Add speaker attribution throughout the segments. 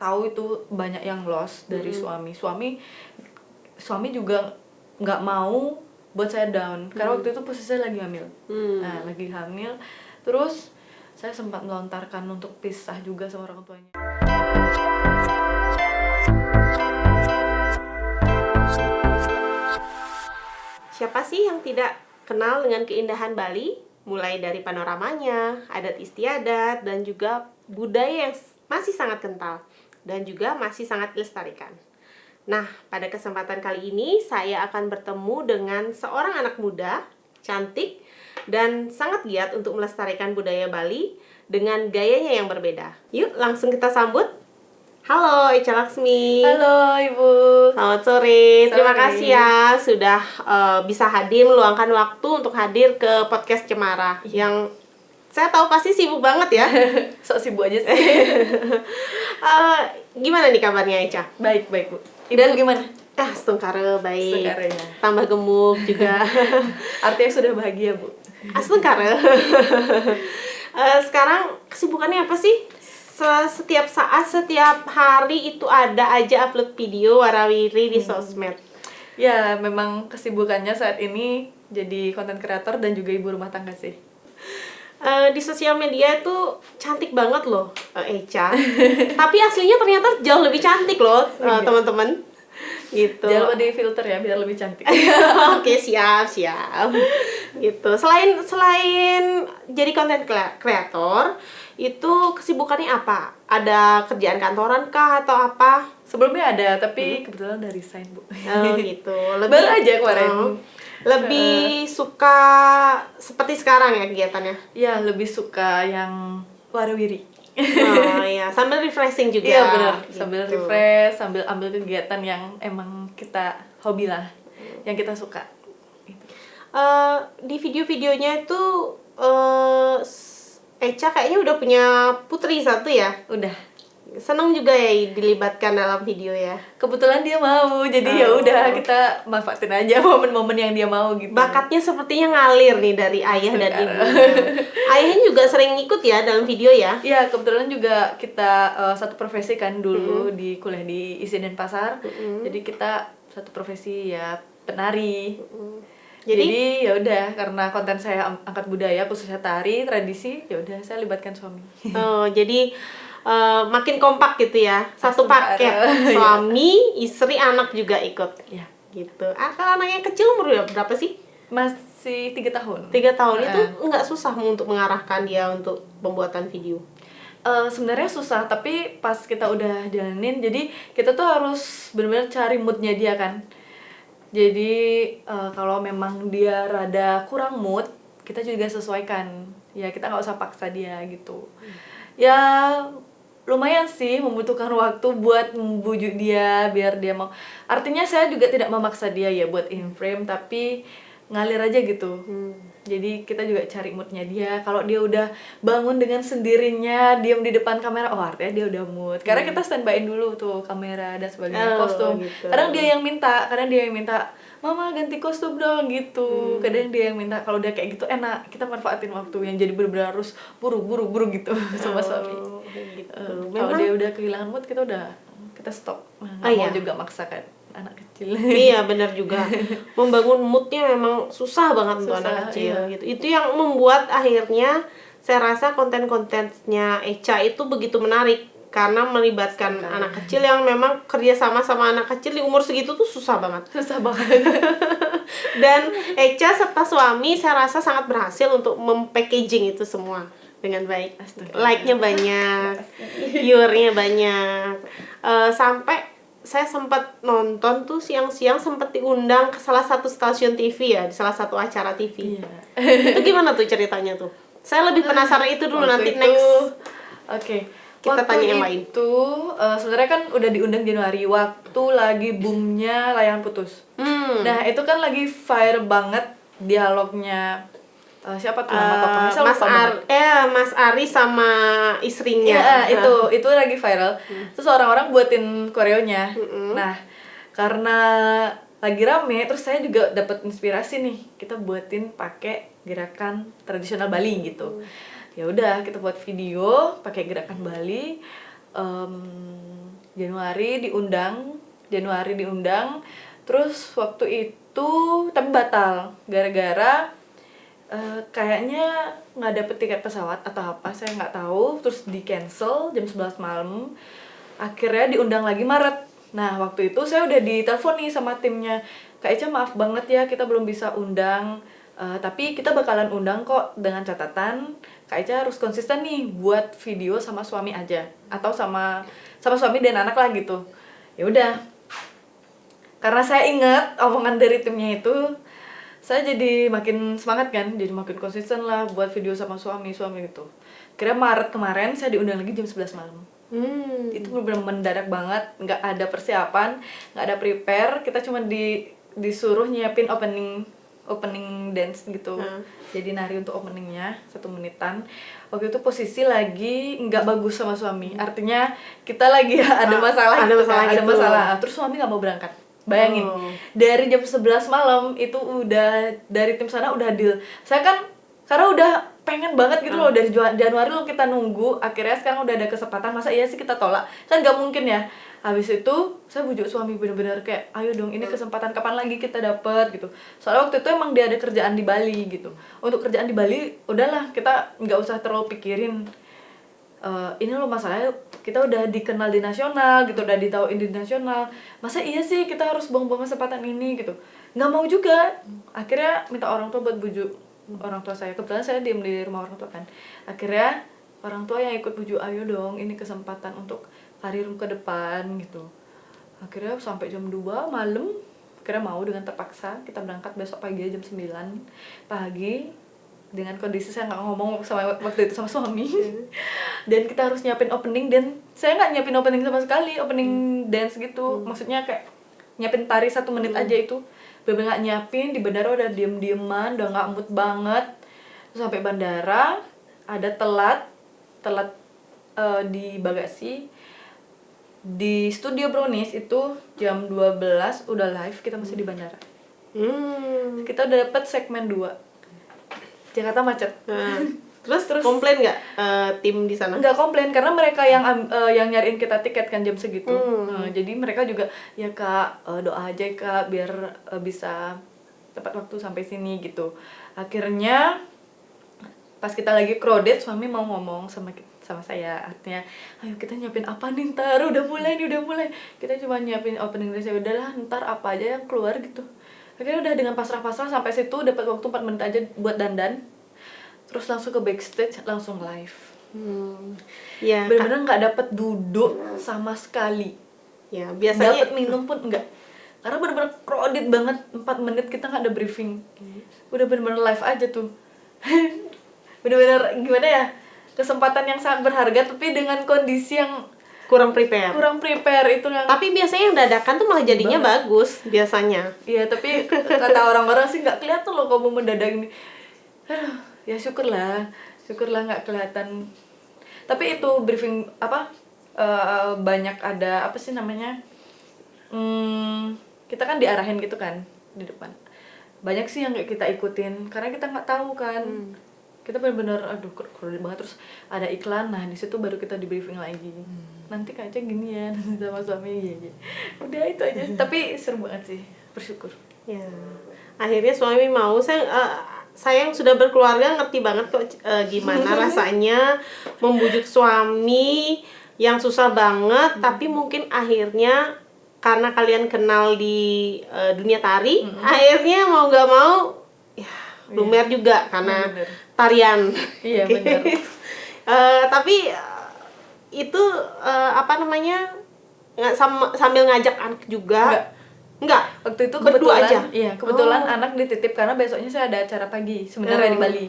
Speaker 1: tahu itu banyak yang lost dari suami juga nggak mau buat saya down karena waktu itu posisi saya lagi hamil. Nah, lagi hamil terus saya sempat melontarkan untuk pisah juga sama orang tuanya.
Speaker 2: Siapa sih yang tidak kenal dengan keindahan Bali? Mulai dari panoramanya, adat istiadat, dan juga budaya yang masih sangat kental dan juga masih sangat dilestarikan. Nah, pada kesempatan kali ini saya akan bertemu dengan seorang anak muda, cantik, dan sangat giat untuk melestarikan budaya Bali dengan gayanya yang berbeda. Yuk, langsung kita sambut. Halo, Echa Laksmi.
Speaker 1: Halo Ibu.
Speaker 2: Selamat sore. Terima kasih ya sudah bisa hadir, meluangkan waktu untuk hadir ke podcast Cemara yang saya tahu pasti sibuk banget ya.
Speaker 1: Sok sibuk aja sih.
Speaker 2: Gimana nih kabarnya Echa?
Speaker 1: Baik Bu. Ibu gimana?
Speaker 2: Astungkara baik.
Speaker 1: Astungkara ya.
Speaker 2: Tambah gemuk juga.
Speaker 1: Artinya sudah bahagia Bu.
Speaker 2: Astungkara. Sekarang kesibukannya apa sih? Setiap saat, setiap hari itu ada aja upload video warawiri di sosmed.
Speaker 1: Ya, memang kesibukannya saat ini jadi konten kreator dan juga ibu rumah tangga sih.
Speaker 2: Di sosial media itu cantik banget loh, Echa. Tapi aslinya ternyata jauh lebih cantik loh, teman-teman. Gitu.
Speaker 1: Jangan lupa di filter ya biar lebih cantik.
Speaker 2: Oke, siap. Gitu. Selain jadi konten kreator, itu kesibukannya apa? Ada kerjaan kantoran kah atau apa?
Speaker 1: Sebelumnya ada, tapi kebetulan udah resign Bu.
Speaker 2: Oh gitu.
Speaker 1: Baru aja kemarin.
Speaker 2: Lebih suka seperti sekarang ya kegiatannya?
Speaker 1: Ya, lebih suka yang warawiri.
Speaker 2: Oh iya, sambil refreshing juga.
Speaker 1: Iya benar,
Speaker 2: gitu.
Speaker 1: sambil refresh, sambil ambil kegiatan yang emang kita hobi lah, yang kita suka.
Speaker 2: Di video-videonya itu Echa kayaknya udah punya putri satu ya?
Speaker 1: Udah.
Speaker 2: Seneng juga ya dilibatkan dalam video ya?
Speaker 1: Kebetulan dia mau, jadi ya udah kita manfaatin aja momen-momen yang dia mau gitu.
Speaker 2: Bakatnya sepertinya ngalir nih dari ayah dan ibu. Ayahnya juga sering ikut ya dalam video ya?
Speaker 1: Iya, kebetulan juga kita satu profesi kan dulu di kuliah di ISI Denpasar. Jadi kita satu profesi ya penari. Jadi ya udah karena konten saya angkat budaya khususnya tari, tradisi, ya udah saya libatkan suami.
Speaker 2: Oh, jadi makin kompak gitu ya. Satu paket. Suami, istri, anak juga ikut.
Speaker 1: Ya.
Speaker 2: Gitu. Kalau anak yang kecil umur berapa sih?
Speaker 1: Masih 3 tahun.
Speaker 2: 3 tahun itu nggak susah untuk mengarahkan dia untuk pembuatan video.
Speaker 1: Sebenarnya susah, tapi pas kita udah jalanin, jadi kita tuh harus benar-benar cari moodnya dia kan. Jadi kalau memang dia rada kurang mood, kita juga sesuaikan. Ya kita nggak usah paksa dia gitu. Ya lumayan sih membutuhkan waktu buat membujuk dia biar dia mau. Artinya saya juga tidak memaksa dia ya buat in frame, tapi ngalir aja gitu. Jadi kita juga cari moodnya dia. Kalau dia udah bangun dengan sendirinya, diam di depan kamera, oh artinya dia udah mood. Karena kita standby-in dulu tuh kamera dan sebagainya, kostum.
Speaker 2: Gitu.
Speaker 1: Kadang dia yang minta, Mama ganti kostum dong gitu. Kadang dia yang minta. Kalau dia kayak gitu enak, kita manfaatin waktu yang jadi bener-bener harus buru-buru gitu sama suami.
Speaker 2: Gitu.
Speaker 1: Kalau dia udah kehilangan mood, kita stop. Nggak mau juga maksakan anak kecil.
Speaker 2: Iya benar juga. Membangun moodnya memang susah banget untuk anak kecil gitu. Itu yang membuat akhirnya saya rasa konten-kontennya Echa itu begitu menarik karena melibatkan anak kecil yang memang kerja sama anak kecil di umur segitu tuh susah banget. Dan Echa serta suami saya rasa sangat berhasil untuk mempackaging itu semua dengan baik. Like-nya banyak, viewer-nya banyak. Sampai saya sempat nonton tuh siang-siang sempat diundang ke salah satu stasiun TV ya, di salah satu acara TV. Itu gimana tuh ceritanya tuh? Saya lebih penasaran itu dulu, nanti next.
Speaker 1: Oke.
Speaker 2: Kita tanya yang lain.
Speaker 1: Itu sebenarnya kan udah diundang Januari waktu lagi boomnya Layangan Putus. Nah itu kan lagi viral banget dialognya siapa tuh nama tokohnya?
Speaker 2: Mas Ari sama istrinya.
Speaker 1: Iya, itu lagi viral. Terus orang-orang buatin koreonya. Nah, karena lagi rame, terus saya juga dapat inspirasi nih. Kita buatin pakai gerakan tradisional Bali gitu. Ya udah, kita buat video pakai gerakan Bali. Januari diundang, terus waktu itu tapi batal gara-gara kayaknya nggak dapet tiket pesawat atau apa, saya nggak tahu, terus di cancel jam 11 malam. Akhirnya diundang lagi Maret. Nah waktu itu saya udah ditelepon nih sama timnya, Kak Eca maaf banget ya kita belum bisa undang, tapi kita bakalan undang kok, dengan catatan Kak Eca harus konsisten nih buat video sama suami aja atau sama suami dan anak lah gitu. Ya udah, karena saya ingat omongan dari timnya itu, saya jadi makin semangat kan, jadi makin konsisten lah buat video sama suami gitu. Kira Maret kemarin saya diundang lagi jam 11 malam. Itu benar-benar mendadak banget, nggak ada persiapan, nggak ada prepare, kita cuma disuruh nyiapin opening dance gitu. Jadi nari untuk openingnya 1 menitan. Waktu itu posisi lagi nggak bagus sama suami, artinya kita lagi ada masalah
Speaker 2: ada
Speaker 1: gitu
Speaker 2: masalah
Speaker 1: kan, ada
Speaker 2: gitu.
Speaker 1: masalah. Terus suami nggak mau berangkat. Bayangin, dari jam 11 malam itu udah dari tim sana udah deal. Saya kan karena udah pengen banget gitu loh, dari Januari lo kita nunggu, akhirnya sekarang udah ada kesempatan, masa iya sih kita tolak? Kan gak mungkin ya. Habis itu saya bujuk suami bener-bener kayak, ayo dong ini kesempatan, kapan lagi kita dapet gitu. Soalnya waktu itu emang dia ada kerjaan di Bali gitu. Untuk kerjaan di Bali udahlah kita nggak usah terlalu pikirin. Ini loh masalahnya, kita udah dikenal di nasional gitu, udah ditauin di nasional, masa iya sih kita harus buang-buang kesempatan ini gitu. Nggak mau juga. Akhirnya minta orang tua buat bujuk orang tua saya. Kebetulan saya diem di rumah orang tua kan. Akhirnya orang tua yang ikut bujuk, ayo dong ini kesempatan untuk karir ke depan gitu. Akhirnya sampai jam 2 malam akhirnya mau, dengan terpaksa kita berangkat besok pagi jam 9 pagi. Dengan kondisi saya nggak ngomong sama waktu itu sama suami. Dan kita harus nyiapin opening, dan saya nggak nyiapin opening sama sekali, opening dance gitu. Maksudnya kayak nyiapin tari 1 menit aja itu. Bener-bener nggak nyiapin, di bandara udah diem-dieman, udah nggak mood banget. Terus sampai bandara ada telat di bagasi. Di studio Brownies itu jam 12 udah live, kita masih di bandara. Kita udah dapet segmen 2. Jakarta macet.
Speaker 2: Terus komplain nggak tim di sana?
Speaker 1: Nggak komplain, karena mereka yang nyariin kita tiket kan jam segitu. Jadi mereka juga, ya Kak, doa aja Kak biar bisa tepat waktu sampai sini gitu. Akhirnya pas kita lagi crowded, suami mau ngomong sama saya, artinya ayo kita nyiapin apa nih ntar, udah mulai. Kita cuma nyiapin opening dance, ya udahlah ntar apa aja yang keluar gitu. Akhirnya udah dengan pasrah-pasrah sampai situ, dapat waktu 4 menit aja buat dandan. Terus langsung ke backstage, langsung live.
Speaker 2: Ya,
Speaker 1: Bener-bener nggak dapet duduk sama sekali.
Speaker 2: Ya, biasanya
Speaker 1: Dapet minum pun enggak. Karena bener-bener crowded banget, 4 menit kita nggak ada briefing. Udah bener-bener live aja tuh. Bener-bener gimana ya? Kesempatan yang sangat berharga, tapi dengan kondisi yang
Speaker 2: kurang prepare.
Speaker 1: Itu yang.
Speaker 2: Tapi biasanya yang dadakan tuh malah jadinya bagus biasanya.
Speaker 1: Iya, tapi kata orang-orang sih nggak kelihatan loh kamu mendadak ini. Ya syukurlah nggak kelihatan. Tapi itu briefing banyak ada apa sih namanya, kita kan diarahin gitu kan di depan. Banyak sih yang kayak kita ikutin karena kita nggak tahu kan. Kita benar-benar aduh crowded banget, terus ada iklan, nah di situ baru kita di briefing lagi. Nanti kayaknya gini ya sama suami ya. Udah itu aja. Tapi seru banget sih, bersyukur.
Speaker 2: Ya. Akhirnya suami mau. Saya yang sudah berkeluarga ngerti banget kok gimana rasanya membujuk suami yang susah banget, tapi mungkin akhirnya karena kalian kenal di dunia tari, akhirnya mau nggak mau ya lumer juga karena tarian.
Speaker 1: Iya benar.
Speaker 2: Tapi itu apa namanya, sambil ngajak anak juga? Enggak.
Speaker 1: Waktu itu
Speaker 2: berdua
Speaker 1: kebetulan
Speaker 2: aja?
Speaker 1: Iya, kebetulan anak dititip karena besoknya saya ada acara pagi sebenarnya di Bali.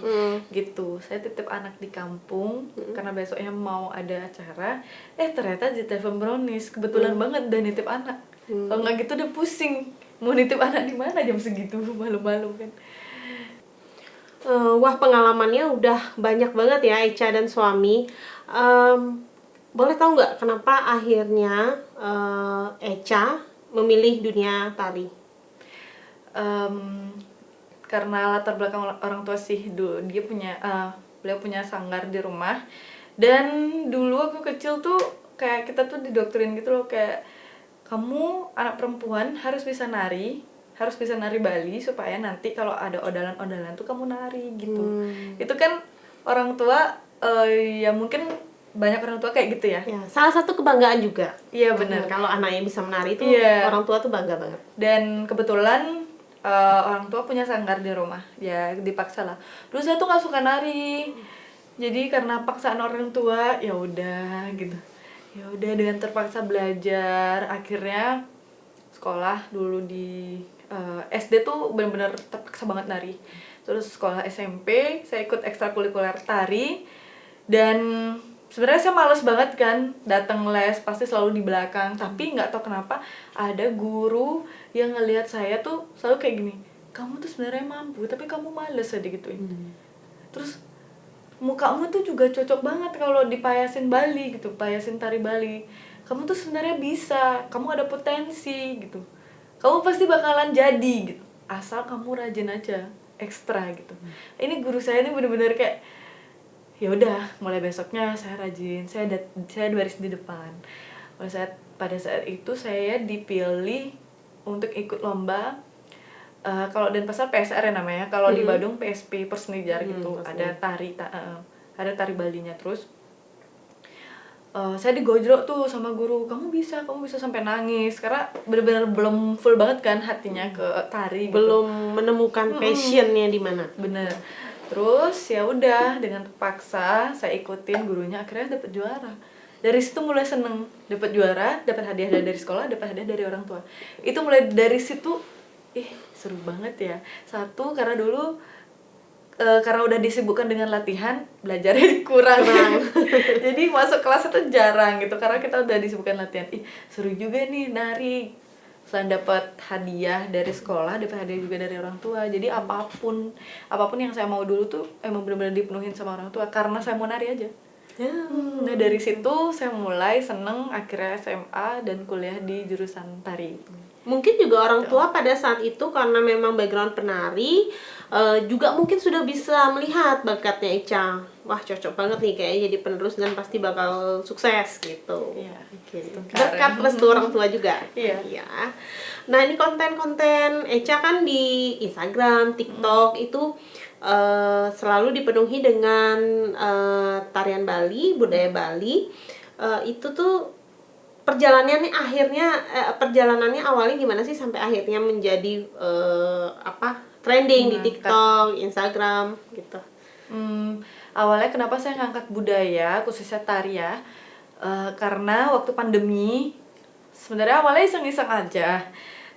Speaker 1: Gitu. Saya titip anak di kampung karena besoknya mau ada acara. Ternyata di telepon Brownies, kebetulan banget dan nitip anak. Kalau nggak gitu udah pusing. Mau nitip anak di mana jam segitu, malu-malu kan.
Speaker 2: Wah, pengalamannya udah banyak banget ya Echa dan suami. Boleh tahu nggak kenapa akhirnya Echa memilih dunia tari?
Speaker 1: Karena latar belakang orang tua sih, beliau punya sanggar di rumah. Dan dulu aku kecil tuh kayak kita tuh didoktrin gitu loh, kayak kamu anak perempuan harus bisa nari Bali supaya nanti kalau ada odalan-odalan tuh kamu nari gitu. Itu kan orang tua ya mungkin banyak orang tua kayak gitu ya.
Speaker 2: Ya, salah satu kebanggaan juga.
Speaker 1: Iya benar.
Speaker 2: Kalau anaknya bisa menari itu
Speaker 1: Iya.
Speaker 2: orang tua tuh bangga banget.
Speaker 1: Dan kebetulan orang tua punya sanggar di rumah, ya dipaksa lah. Dulu saya tuh nggak suka nari, jadi karena paksaan orang tua ya udah gitu. Ya udah dengan terpaksa belajar, akhirnya sekolah dulu di SD tuh benar-benar terpaksa banget nari. Terus sekolah SMP saya ikut ekstrakurikuler tari, dan sebenarnya saya males banget kan datang les, pasti selalu di belakang. Tapi nggak tahu kenapa ada guru yang ngelihat saya tuh selalu kayak gini, kamu tuh sebenarnya mampu tapi kamu males aja gituin. Terus mukamu tuh juga cocok banget kalau dipayasin Bali gitu, payasin tari Bali. Kamu tuh sebenarnya bisa, kamu ada potensi gitu, kamu pasti bakalan jadi gitu, asal kamu rajin aja ekstra gitu. Ini guru saya ini bener-bener kayak ya udah, mulai besoknya saya rajin, saya baris di depan. Pada saat itu saya dipilih untuk ikut lomba, kalau Denpasar PSR ya namanya, kalau di Badung PSP Persenijar gitu. Ada tari Balinya. Terus saya digojlok tuh sama guru, kamu bisa sampai nangis, karena benar-benar belum full banget kan hatinya ke tari gitu.
Speaker 2: Belum menemukan passionnya di mana.
Speaker 1: Bener. Terus ya udah, dengan terpaksa saya ikutin gurunya, akhirnya dapet juara. Dari situ mulai seneng, dapet juara, dapat hadiah dari sekolah, dapat hadiah dari orang tua. Itu mulai dari situ, seru banget ya. Satu, karena dulu karena udah disibukkan dengan latihan, belajarnya kurang. Jadi masuk kelas itu jarang gitu, karena kita udah disibukkan latihan. Seru juga nih nari. Selain dapat hadiah dari sekolah, dapat hadiah juga dari orang tua. Jadi apapun yang saya mau dulu tuh emang benar-benar dipenuhin sama orang tua, karena saya mau nari aja. Nah dari situ saya mulai seneng, akhirnya SMA dan kuliah di jurusan tari.
Speaker 2: Mungkin juga orang tua pada saat itu karena memang background penari, juga mungkin sudah bisa melihat bakatnya Echa. Wah, cocok banget nih kayaknya jadi penerus dan pasti bakal sukses gitu.
Speaker 1: Iya, gitu.
Speaker 2: Berkat restu orang tua juga.
Speaker 1: Iya.
Speaker 2: Nah, ini konten-konten Echa kan di Instagram, TikTok itu selalu dipenuhi dengan tarian Bali, budaya Bali. Itu tuh perjalanannya awalnya gimana sih sampai akhirnya menjadi trending di TikTok, Instagram gitu.
Speaker 1: Awalnya kenapa saya ngangkat budaya khususnya tari ya, karena waktu pandemi sebenarnya awalnya iseng-iseng aja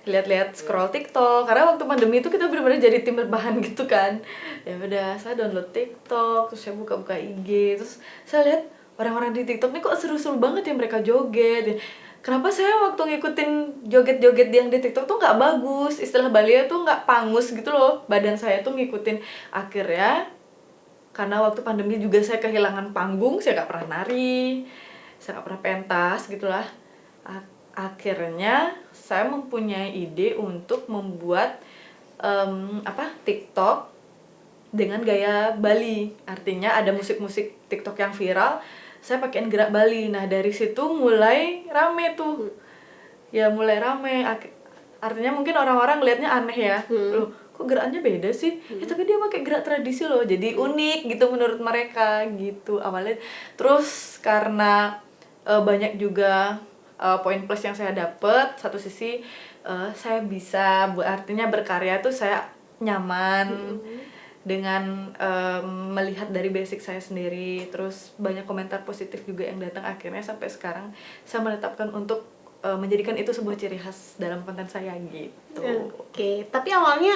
Speaker 1: lihat-lihat scroll TikTok, karena waktu pandemi itu kita benar-benar jadi tim berbahan gitu kan. Ya udah, saya download TikTok, terus saya buka-buka IG, terus saya lihat orang-orang di TikTok ini kok seru-seru banget ya mereka joget. Kenapa saya waktu ngikutin joget-joget yang di TikTok tuh nggak bagus, istilah Bali tuh nggak pangus gitu loh, badan saya tuh ngikutin. Akhirnya karena waktu pandemi juga saya kehilangan panggung, saya nggak pernah nari, saya nggak pernah pentas gitulah. Akhirnya saya mempunyai ide untuk membuat TikTok dengan gaya Bali. Artinya ada musik-musik TikTok yang viral, saya pakein gerak Bali. Nah dari situ mulai rame tuh. Ya mulai rame. Artinya mungkin orang-orang ngelihatnya aneh ya. Loh, kok geraknya beda sih? Ya tapi dia pakai gerak tradisi loh. Jadi unik gitu menurut mereka gitu awalnya. Terus karena banyak juga poin plus yang saya dapet. Satu sisi saya bisa, artinya berkarya tuh saya nyaman dengan melihat dari basic saya sendiri. Terus banyak komentar positif juga yang datang. Akhirnya sampai sekarang saya menetapkan untuk menjadikan itu sebuah ciri khas dalam konten saya gitu.
Speaker 2: Oke. Tapi awalnya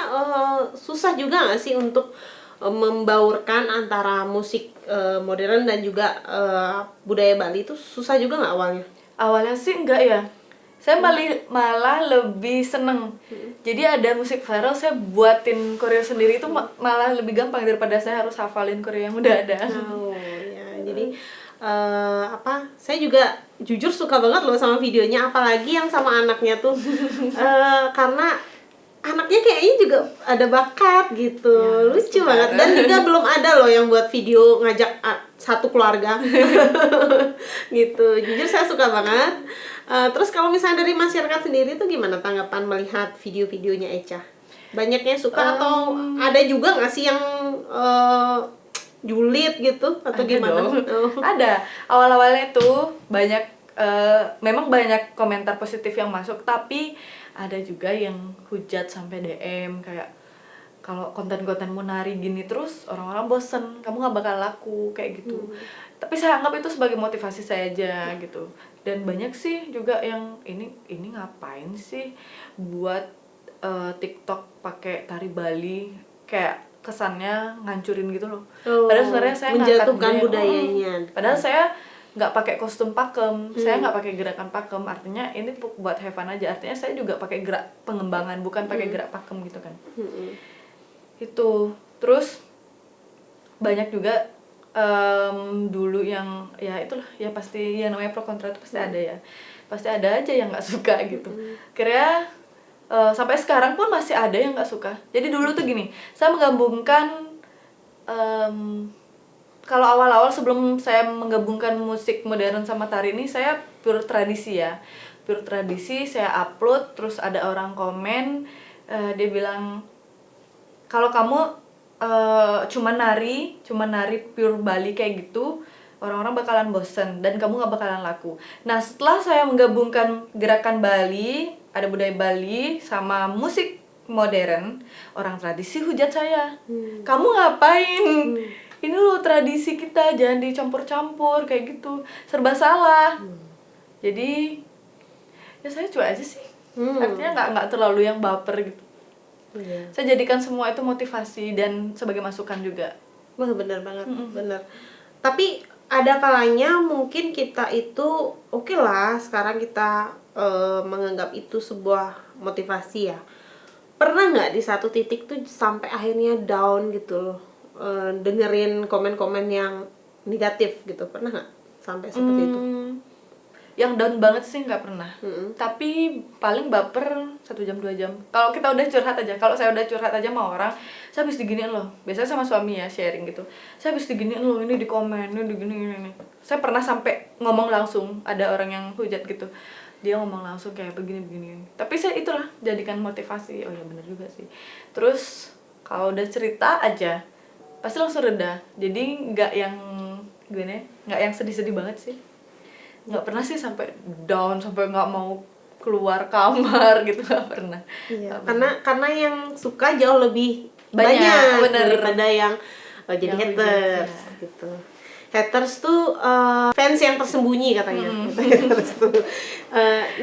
Speaker 2: susah juga nggak sih untuk membaurkan antara musik modern dan juga budaya Bali itu susah juga nggak awalnya?
Speaker 1: Awalnya sih enggak ya. Saya malah lebih seneng. Jadi ada musik viral, saya buatin koreo sendiri itu malah lebih gampang daripada saya harus hafalin koreo yang udah ada.
Speaker 2: Oh ya, jadi saya juga jujur suka banget loh sama videonya, apalagi yang sama anaknya tuh. Karena anaknya kayaknya juga ada bakat gitu, ya, lucu banget. Dan juga belum ada loh yang buat video ngajak satu keluarga. Gitu. Jujur saya suka banget. Terus kalau misalnya dari masyarakat sendiri tuh gimana tanggapan melihat video-videonya Echa? Banyak yang suka atau ada juga nggak sih yang julid gitu atau
Speaker 1: Ada
Speaker 2: gimana?
Speaker 1: dong.
Speaker 2: Oh.
Speaker 1: Ada. Awal-awalnya tuh banyak memang banyak komentar positif yang masuk, tapi ada juga yang hujat sampai DM kayak kalau konten-kontenmu nari gini terus orang-orang bosen, kamu nggak bakal laku kayak gitu. Tapi saya anggap itu sebagai motivasi saya aja gitu. Dan banyak sih juga yang ini ngapain sih buat TikTok pakai tari Bali, kayak kesannya ngancurin gitu loh.
Speaker 2: Oh,
Speaker 1: Padahal sebenarnya saya ngangkat
Speaker 2: menjatuhkan budayanya.
Speaker 1: Padahal saya nggak pakai kostum pakem, saya nggak pakai gerakan pakem. Artinya ini buat have fun aja. Artinya saya juga pakai gerak pengembangan, bukan pakai gerak pakem gitu kan. Itu terus banyak juga dulu yang ya itulah ya pasti ya namanya pro kontra itu pasti ada ya, pasti ada aja yang nggak suka gitu. Kira sampai sekarang pun masih ada yang nggak suka. Jadi dulu tuh gini, saya menggabungkan kalau awal-awal sebelum saya menggabungkan musik modern sama tari ini, saya pure tradisi ya, pure tradisi. Saya upload terus ada orang komen, dia bilang kalau kamu cuma nari pure Bali kayak gitu, orang-orang bakalan bosen dan kamu nggak bakalan laku. Nah setelah saya menggabungkan gerakan Bali, ada budaya Bali sama musik modern, orang tradisi hujat saya, kamu ngapain? Ini loh tradisi kita, jangan dicampur-campur kayak gitu, serba salah. Jadi ya saya cuek aja sih, artinya nggak terlalu yang baper gitu. Saya jadikan semua itu motivasi dan sebagai masukan juga.
Speaker 2: Wah, benar banget, benar. Tapi ada kalanya mungkin kita itu oke lah, sekarang kita menganggap itu sebuah motivasi ya. Pernah nggak di satu titik tuh sampai akhirnya down gitu loh, dengerin komen-komen yang negatif gitu, pernah nggak sampai seperti itu?
Speaker 1: Yang down banget sih nggak pernah, tapi paling baper 1 jam 2 jam. Kalau kita udah curhat aja, kalau saya udah curhat aja sama orang, saya habis diginiin loh. Biasanya sama suami ya sharing gitu, saya habis diginiin loh, ini di komen, ini diginiin ini. Saya pernah sampai ngomong langsung, ada orang yang hujat gitu, dia ngomong langsung kayak begini. Tapi saya itulah jadikan motivasi, oh ya bener juga sih. Terus kalau udah cerita aja pasti langsung reda, jadi nggak yang gimana ya, nggak yang sedih-sedih banget sih. Nggak pernah sih sampai down, sampai nggak mau keluar kamar gitu, nggak pernah.
Speaker 2: Iya, karena yang suka jauh lebih
Speaker 1: Banyak,
Speaker 2: banyak
Speaker 1: bener.
Speaker 2: daripada yang jadi
Speaker 1: Yang
Speaker 2: haters
Speaker 1: hujat,
Speaker 2: gitu. Haters tuh fans yang tersembunyi katanya. Haters tuh.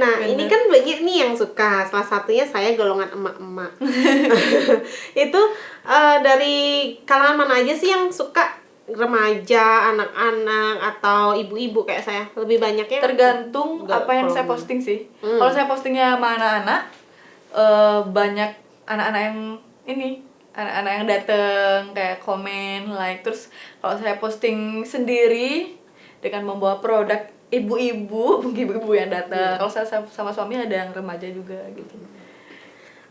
Speaker 2: Nah, ini kan banyak nih yang suka. Salah satunya saya golongan emak-emak. Itu dari kalangan mana aja sih yang suka? Remaja, anak-anak, atau ibu-ibu kayak saya? Lebih banyaknya
Speaker 1: tergantung
Speaker 2: enggak,
Speaker 1: apa yang
Speaker 2: kalau
Speaker 1: saya
Speaker 2: mana.
Speaker 1: posting sih. Kalau saya postingnya sama anak-anak, banyak anak-anak yang anak-anak yang dateng kayak komen, like. Terus kalau saya posting sendiri dengan membawa produk, ibu-ibu yang datang. Kalau saya sama suami ada yang remaja juga gitu.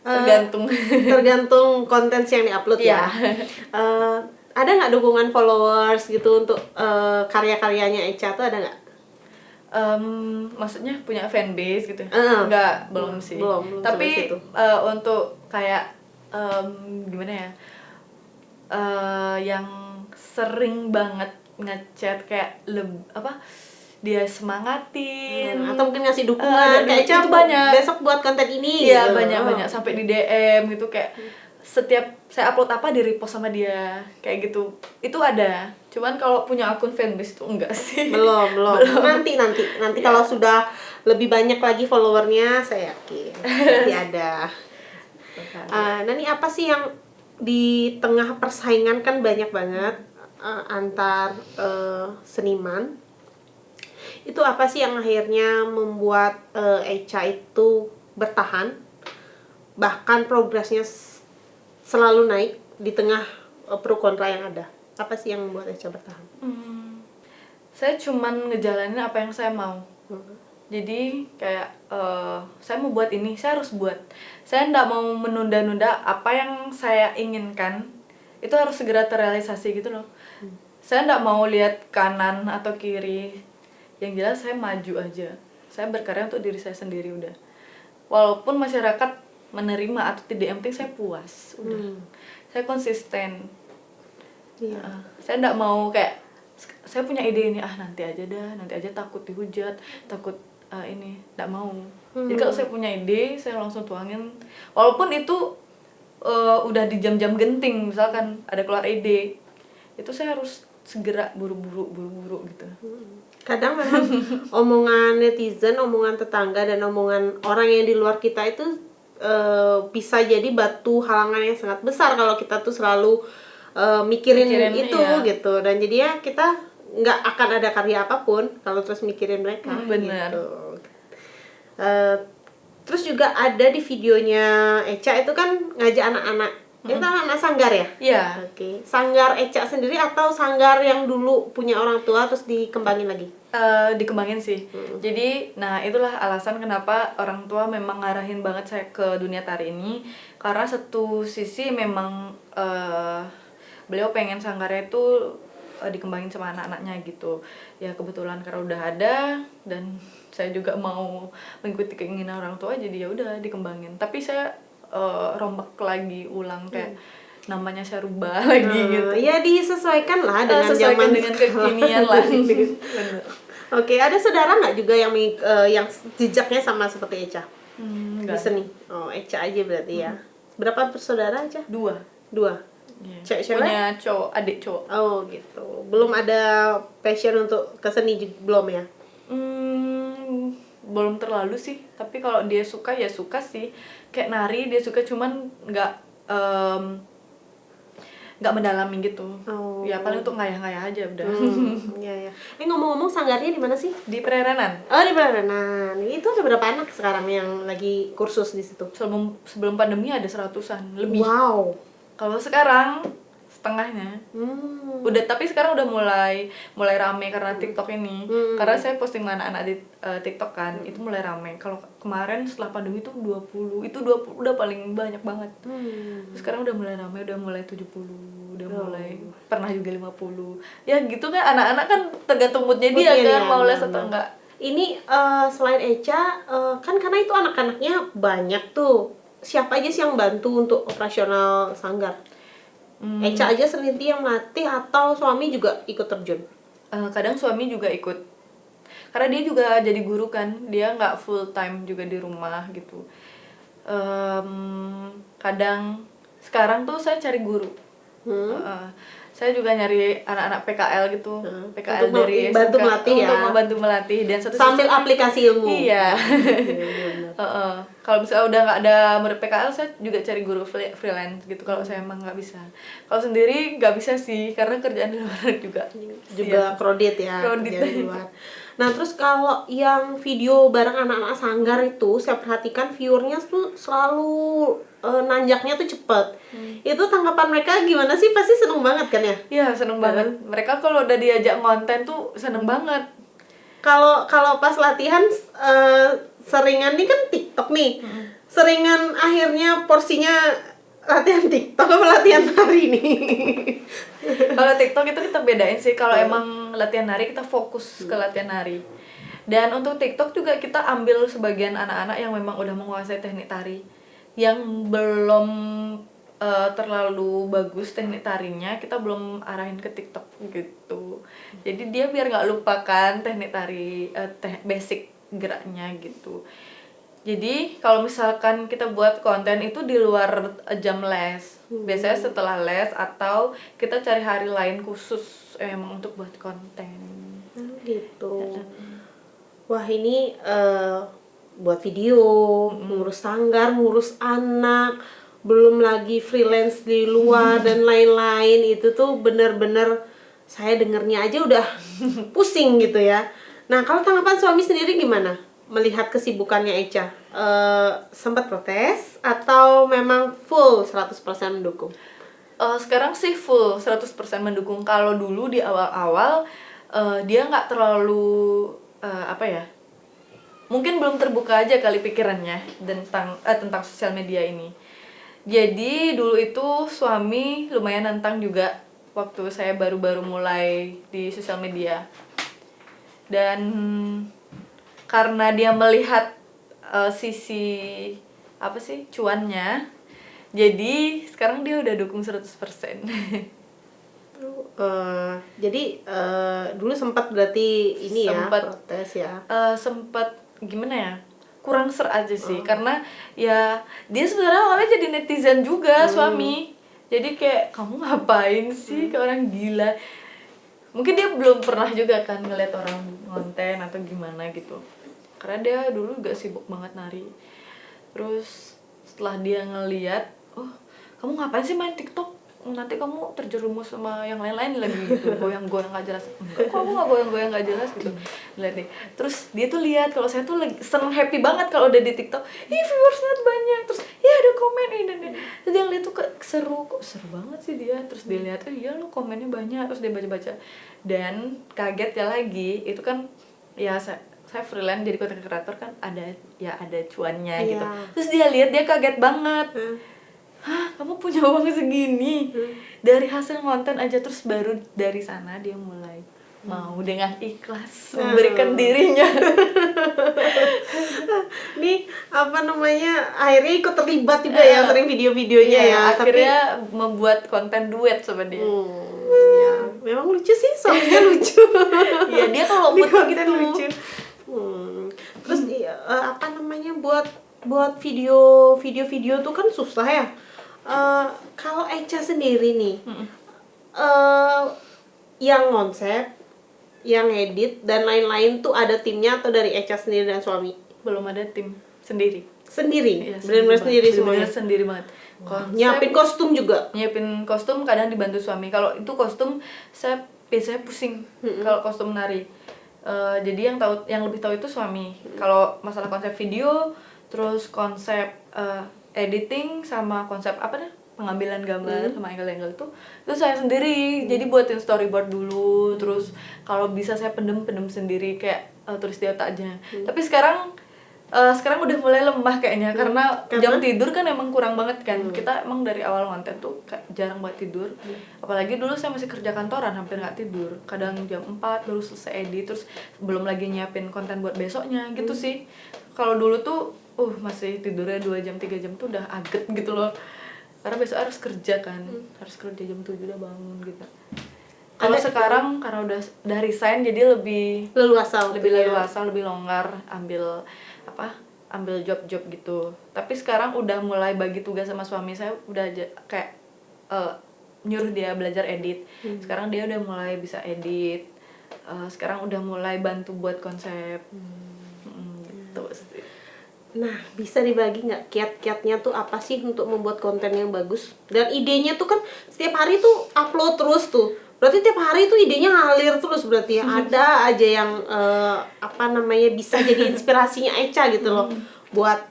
Speaker 2: Tergantung konten yang diupload ya. Ada nggak dukungan followers gitu untuk karya-karyanya Echa tuh, ada nggak?
Speaker 1: Maksudnya punya fanbase gitu?
Speaker 2: Enggak,
Speaker 1: belum sih.
Speaker 2: belum
Speaker 1: Tapi
Speaker 2: sampai situ.
Speaker 1: untuk kayak gimana ya? Yang sering banget ngechat kayak dia semangatin
Speaker 2: Atau mungkin ngasih dukungan kayak Echa
Speaker 1: itu banyak.
Speaker 2: besok buat konten ini
Speaker 1: Iya,
Speaker 2: gitu.
Speaker 1: banyak sampai di DM gitu, kayak setiap saya upload apa di repost sama dia kayak gitu. Itu ada. Cuman kalau punya akun fanbase itu enggak sih.
Speaker 2: Belum. Nanti kalau sudah lebih banyak lagi followernya, saya yakin pasti ada. Nah, ini apa sih yang di tengah persaingan kan banyak banget antar seniman, itu apa sih yang akhirnya membuat Echa itu bertahan, bahkan progresnya selalu naik di tengah pro kontra yang ada? Apa sih yang membuat Echa bertahan?
Speaker 1: Saya cuman ngejalanin apa yang saya mau. Jadi kayak saya mau buat ini, saya harus buat. Saya nggak mau menunda-nunda apa yang saya inginkan. Itu harus segera terrealisasi gitu loh. Saya nggak mau lihat kanan atau kiri, yang jelas saya maju aja. Saya berkarya untuk diri saya sendiri udah. Walaupun masyarakat menerima atau tidak, yang penting saya puas udah. Saya konsisten.
Speaker 2: Iya.
Speaker 1: Saya nggak mau kayak saya punya ide ini, nanti aja dah, nanti aja, takut dihujat, takut ini, nggak mau. Jadi kalau saya punya ide, saya langsung tuangin. Walaupun itu udah di jam-jam genting, misalkan ada keluar ide, itu saya harus segera buru-buru gitu.
Speaker 2: Kadang memang omongan netizen, omongan tetangga, dan omongan orang yang di luar kita itu bisa jadi batu halangan yang sangat besar kalau kita tuh selalu mikirin itu
Speaker 1: iya.
Speaker 2: gitu. Dan jadinya kita nggak akan ada karya apapun kalau terus mikirin mereka.
Speaker 1: Bener.
Speaker 2: Gitu. Terus juga ada di videonya Echa itu kan ngajak anak-anak. Itu anak-anak sanggar ya?
Speaker 1: Iya.
Speaker 2: Oke. Sanggar Echa sendiri atau sanggar yang dulu punya orang tua terus dikembangin lagi?
Speaker 1: Dikembangin sih. Jadi, nah itulah alasan kenapa orang tua memang ngarahin banget saya ke dunia tari ini. Karena satu sisi memang beliau pengen sanggarnya itu dikembangin sama anak-anaknya gitu. Ya kebetulan karena udah ada, dan saya juga mau mengikuti keinginan orang tua, jadi ya udah dikembangin. Tapi saya rombak lagi ulang, kayak namanya saya rubah lagi gitu.
Speaker 2: Ya disesuaikan lah dengan
Speaker 1: sesuaikan
Speaker 2: zaman
Speaker 1: dengan kekinian lah. Bener.
Speaker 2: Oke, ada saudara nggak juga yang yang jejaknya sama seperti Echa di
Speaker 1: Enggak.
Speaker 2: seni? Oh, Echa aja berarti ya. Berapa bersaudara aja?
Speaker 1: 2.
Speaker 2: Dua.
Speaker 1: Iya.
Speaker 2: Cewek?
Speaker 1: Punya cowok, adik cowok.
Speaker 2: Oh gitu. Belum ada passion untuk ke seni belum ya?
Speaker 1: Belum terlalu sih, tapi kalau dia suka ya suka sih. Kayak nari dia suka, cuman nggak mendalami gitu.
Speaker 2: Oh.
Speaker 1: Ya paling untuk ngayah-ngayah aja udah.
Speaker 2: Iya ya. Ngomong-ngomong sanggarnya di mana sih?
Speaker 1: Di Pererenan.
Speaker 2: Oh, di Peranan. Itu ada berapa anak sekarang yang lagi kursus di situ?
Speaker 1: Sebelum pandemi ada 100-an lebih.
Speaker 2: Wow.
Speaker 1: Kalau sekarang setengahnya. Udah, tapi sekarang udah mulai rame karena TikTok ini. Karena saya posting anak-anak di TikTok kan, itu mulai rame. Kalau kemarin setelah pandemi itu 20. Itu 20 udah paling banyak banget. Terus sekarang udah mulai rame, udah mulai 70, udah mulai pernah juga 50. Ya gitu kan, anak-anak kan tergantung moodnya dia kan, mau les atau enggak.
Speaker 2: Ini selain Echa, kan karena itu anak-anaknya banyak tuh. Siapa aja sih yang bantu untuk operasional sanggar? Echa aja sendiri yang melatih atau suami juga ikut terjun?
Speaker 1: Kadang suami juga ikut, karena dia juga jadi guru kan, dia nggak full time juga di rumah gitu. Kadang sekarang tuh saya cari guru. Saya juga nyari anak-anak PKL gitu, PKL
Speaker 2: untuk
Speaker 1: dari
Speaker 2: bantu
Speaker 1: SMK,
Speaker 2: melatih ya.
Speaker 1: untuk membantu melatih, dan
Speaker 2: Sambil aplikasi ilmu.
Speaker 1: Iya. Kalau misalnya udah nggak ada murid PKL, saya juga cari guru freelance gitu. Kalau saya emang nggak bisa, kalau sendiri nggak bisa sih, karena kerjaan di luar juga
Speaker 2: crowded ya.
Speaker 1: Crowded.
Speaker 2: Kerjaan di luar. Nah, terus kalau yang video bareng anak-anak sanggar itu, saya perhatikan viewernya tuh selalu nanjaknya tuh cepet. Itu tanggapan mereka gimana sih? Pasti seneng banget kan ya?
Speaker 1: Iya, seneng banget. Mereka kalau udah diajak konten tuh seneng banget.
Speaker 2: Kalau pas latihan seringan nih kan TikTok nih. Seringan akhirnya porsinya latihan TikTok apa latihan nari nih?
Speaker 1: Kalau TikTok itu kita bedain sih. Kalau emang latihan nari, kita fokus ke latihan nari. Dan untuk TikTok juga kita ambil sebagian anak-anak yang memang udah menguasai teknik tari, yang belum terlalu bagus teknik tarinya, kita belum arahin ke TikTok gitu. Jadi dia biar nggak lupakan teknik tari, basic geraknya gitu. Jadi kalau misalkan kita buat konten itu di luar jam les, biasanya setelah les atau kita cari hari lain khusus emang untuk buat konten.
Speaker 2: Gitu. Wah, ini buat video, ngurus sanggar, ngurus anak, belum lagi freelance di luar dan lain-lain. Itu tuh bener-bener saya dengernya aja udah pusing gitu ya. Nah, kalau tanggapan suami sendiri gimana melihat kesibukannya Echa? Sempat protes atau memang full 100% mendukung?
Speaker 1: Sekarang sih full 100% mendukung. Kalau dulu di awal-awal dia nggak terlalu mungkin belum terbuka aja kali pikirannya tentang sosial media ini. Jadi dulu itu suami lumayan nantang juga waktu saya baru-baru mulai di sosial media. Dan karena dia melihat sisi apa sih cuannya, jadi sekarang dia udah dukung 100%.
Speaker 2: Jadi dulu sempat berarti ini
Speaker 1: Sempat.
Speaker 2: ya protes ya.
Speaker 1: Sempat gimana ya, kurang ser aja sih, karena ya dia sebenarnya awalnya jadi netizen juga suami, jadi kayak kamu ngapain sih, kayak orang gila. Mungkin dia belum pernah juga kan ngeliat orang konten atau gimana gitu, karena dia dulu gak sibuk banget nari. Terus setelah dia ngeliat, oh kamu ngapain sih main TikTok, nanti kamu terjerumus sama yang lain-lain lagi gitu, goyang-goyang gak jelas. Enggak, kok aku gak goyang-goyang gak jelas gitu. Lihat nih, terus dia tuh lihat kalau saya tuh lagi seneng, happy banget kalau udah di TikTok, viewersnya banyak, terus ya ada komen ini dan terus dia lihat tuh seru, kok seru banget sih dia. Terus dia lihat, iya lo komennya banyak, terus dia baca-baca. Dan kagetnya lagi itu kan ya saya freelance jadi content creator kan, ada cuannya gitu. Terus dia lihat, dia kaget banget. Hah, kamu punya uang segini dari hasil konten aja. Terus baru dari sana dia mulai mau dengan ikhlas memberikan dirinya.
Speaker 2: Nih apa namanya, akhirnya ikut terlibat juga ya sering video-videonya ya.
Speaker 1: Akhirnya membuat konten duet sama dia.
Speaker 2: Ya, memang lucu sih, suaminya lucu.
Speaker 1: Iya, dia kalau
Speaker 2: Di
Speaker 1: mood tuh
Speaker 2: konten
Speaker 1: gitu.
Speaker 2: lucu. Terus apa namanya, buat video tuh kan susah ya. Kalau Echa sendiri nih, yang konsep, yang edit dan lain-lain tuh ada timnya atau dari Echa sendiri dan suami?
Speaker 1: Belum ada tim sendiri.
Speaker 2: Sendiri,
Speaker 1: Iya,
Speaker 2: benar-benar sendiri semuanya.
Speaker 1: Bener-bener sendiri banget.
Speaker 2: Nyiapin kostum juga.
Speaker 1: Nyiapin kostum kadang dibantu suami. Kalau itu kostum saya biasanya pusing. Kalau kostum nari. Jadi yang lebih tahu itu suami. Kalau masalah konsep video, terus konsep editing sama konsep apa nih? Pengambilan gambar sama angle-angle itu saya sendiri. Jadi buatin storyboard dulu, terus kalau bisa saya pendem sendiri kayak tulis di otak aja. Tapi sekarang udah mulai lemah kayaknya, karena jam tidur kan emang kurang banget kan. Kita emang dari awal konten tuh jarang banget tidur. Apalagi dulu saya masih kerja kantoran, hampir nggak tidur. Kadang jam 4 baru selesai edit, terus belum lagi nyiapin konten buat besoknya gitu sih. Kalau dulu tuh masih tidurnya 2 jam 3 jam tuh udah aget gitu loh. Karena besok harus kerja kan. Harus kerja jam 7 udah bangun gitu. Kalau sekarang karena udah resign, jadi lebih
Speaker 2: leluasa,
Speaker 1: lebih longgar ambil job-job gitu. Tapi sekarang udah mulai bagi tugas sama suami saya, udah kayak nyuruh dia belajar edit. Sekarang dia udah mulai bisa edit. Sekarang udah mulai bantu buat konsep. Gitu sih.
Speaker 2: Nah, bisa dibagi nggak kiat-kiatnya tuh apa sih untuk membuat konten yang bagus? Dan idenya tuh kan setiap hari tuh upload terus tuh. Berarti tiap hari tuh idenya ngalir terus berarti ya. Ada aja yang apa namanya bisa jadi inspirasinya Echa gitu loh. Buat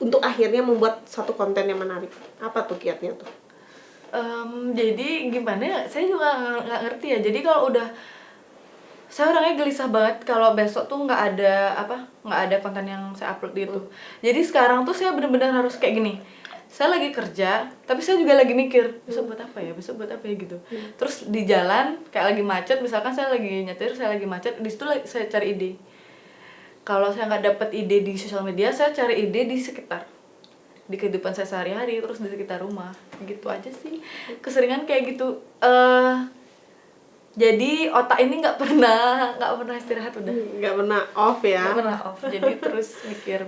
Speaker 2: untuk akhirnya membuat satu konten yang menarik. Apa tuh kiatnya tuh?
Speaker 1: Jadi gimana ya? Saya juga nggak ngerti ya. Jadi kalau saya orangnya gelisah banget kalau besok tuh nggak ada konten yang saya upload gitu. Jadi sekarang tuh saya benar-benar harus kayak gini. Saya lagi kerja, tapi saya juga lagi mikir besok buat apa ya gitu. Terus di jalan kayak lagi macet, misalkan saya lagi nyetir, saya lagi macet, di situ saya cari ide. Kalau saya nggak dapet ide di sosial media, saya cari ide di sekitar, di kehidupan saya sehari-hari, terus di sekitar rumah, gitu aja sih. Keseringan kayak gitu. Jadi otak ini nggak pernah istirahat udah.
Speaker 2: Nggak pernah off ya.
Speaker 1: Nggak pernah off. Jadi terus mikir.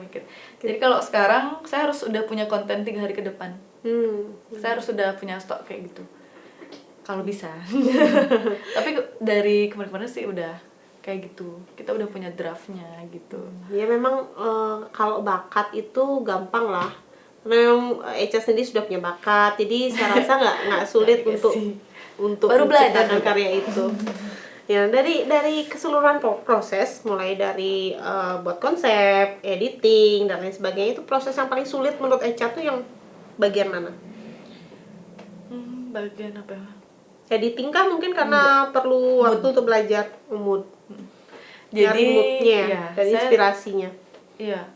Speaker 1: Jadi kalau sekarang saya harus udah punya konten 3 hari ke depan. Saya harus udah punya stok kayak gitu. Kalau bisa. Tapi dari kemarin-kemarin sih udah kayak gitu. Kita udah punya draftnya gitu.
Speaker 2: Ya memang kalau bakat itu gampang lah. Memang Echa sendiri sudah punya bakat, jadi saya rasa nggak sulit untuk
Speaker 1: baru belajar
Speaker 2: menciptakan karya itu. Ya dari keseluruhan proses, mulai dari buat konsep, editing dan lain sebagainya, itu proses yang paling sulit menurut Echa tuh yang bagian mana?
Speaker 1: Bagian apa ya?
Speaker 2: Editing kah mungkin karena perlu waktu untuk belajar mood.
Speaker 1: Jadi
Speaker 2: moodnya
Speaker 1: ya,
Speaker 2: dan inspirasinya.
Speaker 1: Iya.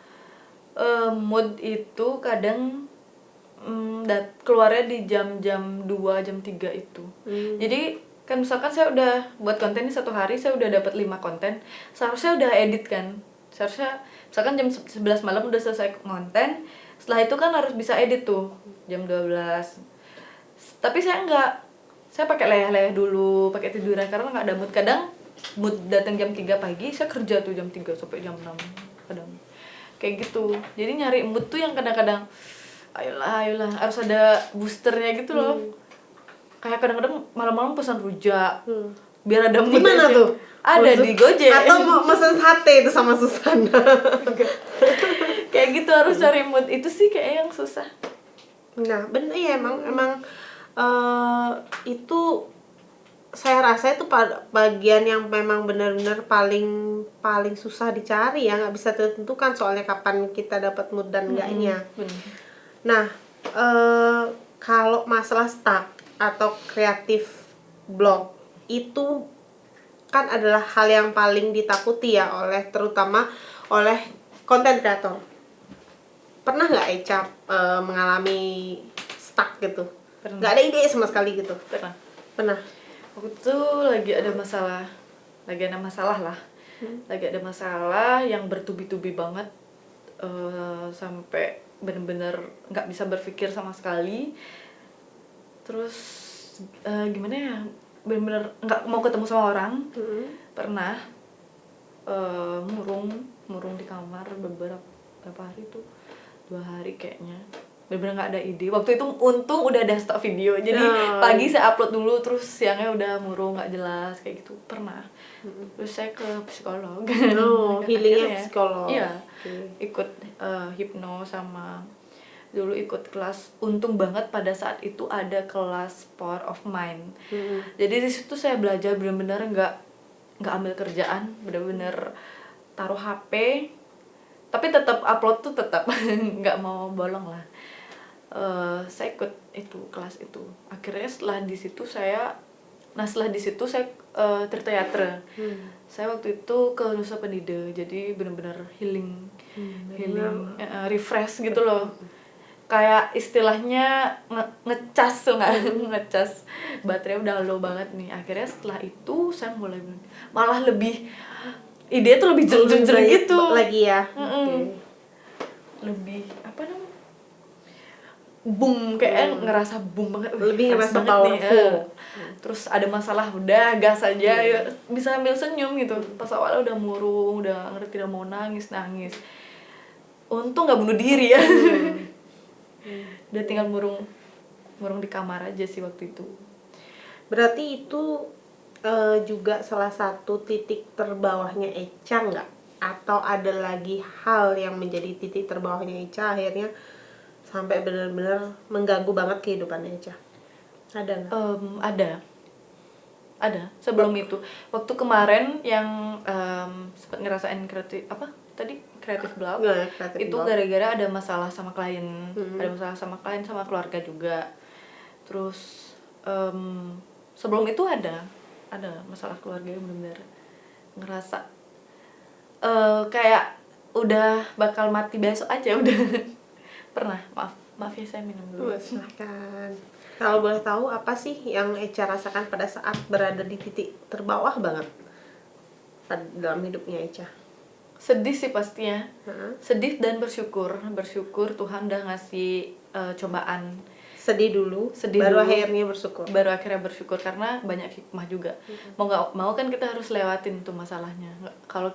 Speaker 1: Mood itu kadang keluarnya di jam-jam 2 jam 3 itu. Jadi kan misalkan saya udah buat konten ini 1 hari, saya udah dapat 5 konten, seharusnya udah edit kan. Seharusnya misalkan jam 11 malam udah selesai konten, setelah itu kan harus bisa edit tuh jam 12. Tapi saya enggak. Saya pakai leyeh-leyeh dulu, pakai tiduran karena nggak ada mood. Kadang mood datang jam 3 pagi, saya kerja tuh jam 3 sampai jam 6 kadang. Kayak gitu. Jadi nyari mood tuh yang kadang-kadang ayolah harus ada boosternya gitu loh. Kayak kadang-kadang malam-malam pesan rujak. Biar ada mood.
Speaker 2: Di mana
Speaker 1: aja.
Speaker 2: tuh?
Speaker 1: Ada di Gojek.
Speaker 2: Atau mau pesan sate itu sama Susana.
Speaker 1: Kayak gitu harus cari mood. Itu sih kayak yang susah.
Speaker 2: Nah, bener ya emang itu saya rasa itu bagian yang memang benar-benar paling susah dicari ya, nggak bisa ditentukan soalnya kapan kita dapat mood dan enggaknya. Nah, kalau masalah stuck atau kreatif blog itu kan adalah hal yang paling ditakuti ya terutama oleh konten kreator. Pernah nggak Eca mengalami stuck gitu? Nggak ada ide sama sekali gitu? Pernah.
Speaker 1: Aku tuh lagi ada masalah lah. Lagi ada masalah yang bertubi-tubi banget, sampai bener-bener nggak bisa berpikir sama sekali. Terus gimana ya, bener-bener nggak mau ketemu sama orang. Pernah murung di kamar beberapa hari tuh, 2 hari kayaknya, bener-bener nggak ada ide. Waktu itu untung udah ada stok video, jadi pagi saya upload dulu, terus siangnya udah murung nggak jelas kayak gitu. Pernah. Terus saya ke psikolog.
Speaker 2: Healingnya psikolog.
Speaker 1: Iya. Ikut hipno sama dulu ikut kelas. Untung banget pada saat itu ada kelas Power of Mind. Jadi di situ saya belajar benar-benar nggak ambil kerjaan, benar-benar taruh HP, tapi tetap upload tuh tetap nggak mau bolong lah. Saya ikut itu kelas itu. Akhirnya setelah di situ saya terteatre. Saya waktu itu ke Nusa Penida, jadi benar-benar healing, refresh gitu loh. Kayak istilahnya ngecas tuh nggak, ngecas baterai udah low banget nih. Akhirnya setelah itu saya mulai malah lebih ide tuh lebih jeng-jeng gitu
Speaker 2: lagi ya.
Speaker 1: Lebih apa namanya, boom, kayak ngerasa boom banget,
Speaker 2: lebih ngerasa
Speaker 1: banget
Speaker 2: powerful
Speaker 1: nih. Terus ada masalah udah gas aja ya, bisa sambil senyum gitu. Pas awalnya udah murung, udah ngerti, udah mau nangis. Untung nggak bunuh diri ya. Udah tinggal murung di kamar aja sih waktu itu.
Speaker 2: Berarti itu juga salah satu titik terbawahnya Eca nggak? Atau ada lagi hal yang menjadi titik terbawahnya Eca akhirnya sampai benar-benar mengganggu banget kehidupan Eca? Ada nggak?
Speaker 1: Ada sebelum itu, waktu kemarin yang sempat ngerasain kreatif block. Itu gara-gara ada masalah sama klien. Ada masalah sama klien, sama keluarga juga. Terus sebelum itu ada masalah keluarga yang benar-benar ngerasa kayak udah bakal mati besok aja udah. Pernah. Maaf ya, saya minum dulu.
Speaker 2: Silahkan. Kalau boleh tahu apa sih yang Eca rasakan pada saat berada di titik terbawah banget dalam hidupnya Eca?
Speaker 1: Sedih sih pastinya. Sedih dan bersyukur Tuhan udah ngasih cobaan.
Speaker 2: Sedih dulu, baru akhirnya bersyukur karena banyak hikmah juga. Mau nggak mau kan kita harus lewatin tuh masalahnya. Kalau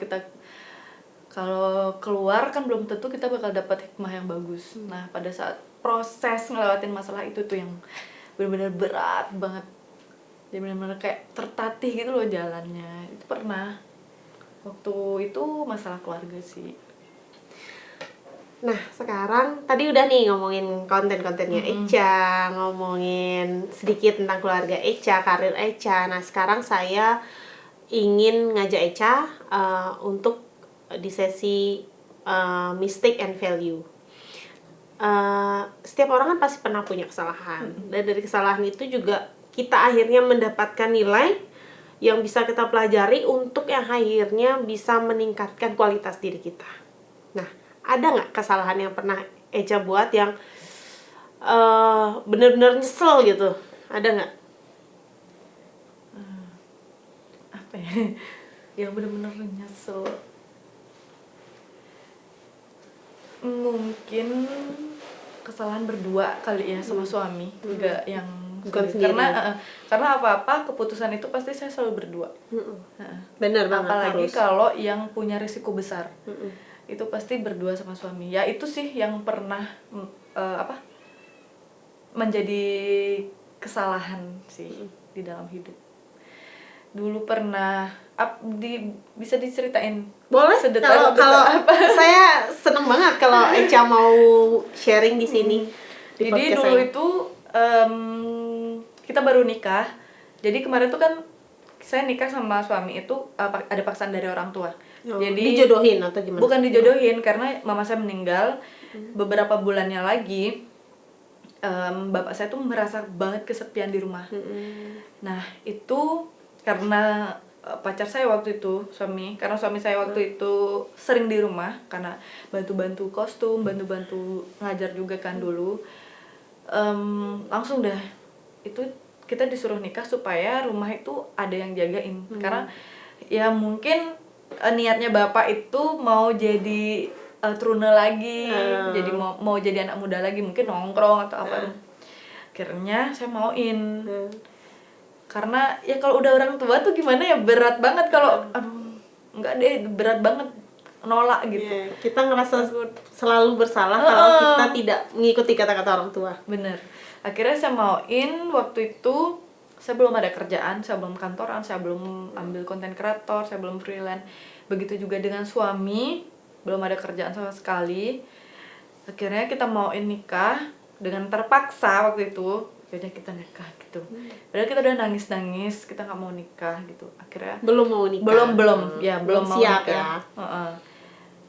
Speaker 2: keluar kan belum tentu kita bakal dapat hikmah yang bagus. Nah, pada saat proses ngelewatin masalah itu tuh yang benar-benar berat banget. Jadi benar-benar kayak tertatih gitu loh jalannya. Itu pernah. Waktu itu masalah keluarga sih. Nah, sekarang tadi udah nih ngomongin konten-kontennya Eca, ngomongin sedikit tentang keluarga Eca, karir Eca. Nah, sekarang saya ingin ngajak Eca untuk di sesi mistake and value. Setiap orang kan pasti pernah punya kesalahan, dan dari kesalahan itu juga kita akhirnya mendapatkan nilai yang bisa kita pelajari untuk yang akhirnya bisa meningkatkan kualitas diri kita. Nah, ada nggak kesalahan yang pernah Eca buat yang bener-bener nyesel gitu, ada nggak?
Speaker 1: Apa ya? Yang bener-bener nyesel. Mungkin kesalahan berdua kali ya sama suami, nggak yang
Speaker 2: Bukan
Speaker 1: sendiri.
Speaker 2: sendiri.
Speaker 1: Karena apa-apa keputusan itu pasti saya selalu berdua. Heeh.
Speaker 2: Bener banget,
Speaker 1: Apalagi
Speaker 2: harus.
Speaker 1: kalau yang punya risiko besar,
Speaker 2: Mm-mm.
Speaker 1: itu pasti berdua sama suami. Ya itu sih yang pernah menjadi kesalahan sih di dalam hidup. Dulu pernah bisa diceritain
Speaker 2: Boleh,
Speaker 1: sedetail
Speaker 2: kalau
Speaker 1: apa?
Speaker 2: saya seneng banget kalau Eca mau sharing di sini. Di
Speaker 1: Jadi
Speaker 2: podcast
Speaker 1: dulu
Speaker 2: saya.
Speaker 1: itu kita baru nikah. Jadi kemarin tuh kan saya nikah sama suami itu ada paksaan dari orang tua. Jadi
Speaker 2: Dijodohin atau gimana?
Speaker 1: bukan dijodohin karena mama saya meninggal. Beberapa bulannya lagi bapak saya tuh merasa banget kesepian di rumah. Nah itu karena pacar saya waktu itu karena suami saya waktu itu sering di rumah karena bantu-bantu kostum, bantu-bantu ngajar juga kan dulu. Langsung dah itu kita disuruh nikah supaya rumah itu ada yang jagain. Karena ya mungkin niatnya bapak itu mau jadi trune lagi, jadi mau jadi anak muda lagi, mungkin nongkrong atau apa. Akhirnya saya mauin. Karena ya kalau udah orang tua tuh gimana ya, berat banget kalau aduh enggak deh, berat banget nolak gitu.
Speaker 2: Yeah, kita ngerasa selalu bersalah kalau kita tidak mengikuti kata-kata orang tua.
Speaker 1: Bener. Akhirnya saya mauin. Waktu itu saya belum ada kerjaan, saya belum kantoran, saya belum ambil konten kreator, saya belum freelance. Begitu juga dengan suami, belum ada kerjaan sama sekali. Akhirnya kita mauin nikah dengan terpaksa waktu itu. Yaudah kita nikah gitu. Padahal kita udah nangis-nangis, kita nggak mau nikah gitu. Akhirnya
Speaker 2: Belum mau nikah.
Speaker 1: belum mau
Speaker 2: siap
Speaker 1: nikah.
Speaker 2: ya.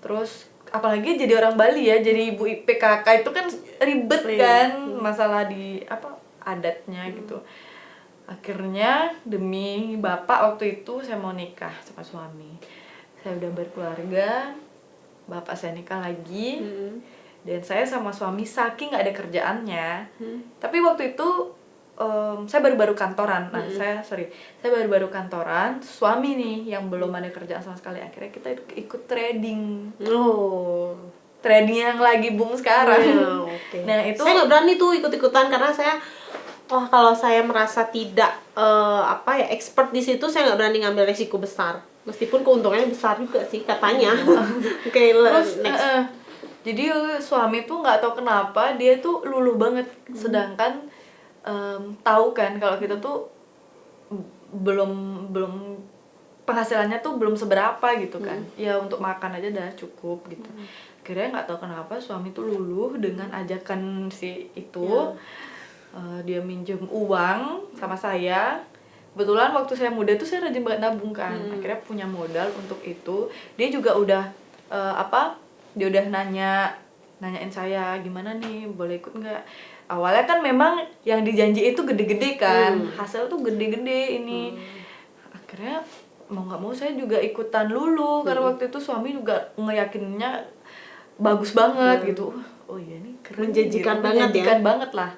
Speaker 1: Terus apalagi jadi orang Bali ya, jadi ibu PKK itu kan ribet kan, masalah di adatnya gitu. Akhirnya demi bapak waktu itu saya mau nikah sama suami. Saya udah berkeluarga, bapak saya nikah lagi. Dan saya sama suami saking nggak ada kerjaannya. Tapi waktu itu saya baru-baru kantoran. Nah, saya baru-baru kantoran. Suami nih yang belum ada kerjaan sama sekali. Akhirnya kita ikut trading. Trading yang lagi boom sekarang.
Speaker 2: Okay.
Speaker 1: Nah, itu
Speaker 2: saya nggak berani tuh ikut-ikutan karena kalau saya merasa tidak expert di situ, saya nggak berani ngambil resiko besar. Meskipun keuntungannya besar juga sih katanya. Oke,
Speaker 1: terus
Speaker 2: next.
Speaker 1: Jadi suami tuh nggak tahu kenapa dia tuh luluh banget, sedangkan tahu kan kalau kita tuh belum penghasilannya tuh belum seberapa gitu kan. Ya untuk makan aja udah cukup gitu. Akhirnya nggak tahu kenapa suami tuh luluh dengan ajakan si itu. Dia minjem uang sama saya. Kebetulan waktu saya muda tuh saya rajin banget nabung kan. Akhirnya punya modal untuk itu. Dia juga udah dia udah nanyain saya, gimana nih, boleh ikut nggak? Awalnya kan memang yang dijanji itu gede-gede kan, hasil tuh gede-gede ini. Akhirnya mau nggak mau saya juga ikutan lulu karena waktu itu suami juga ngeyakinnya bagus banget gitu. Oh iya nih keren,
Speaker 2: menjanjikan
Speaker 1: gitu.
Speaker 2: banget
Speaker 1: menjanjikan banget lah.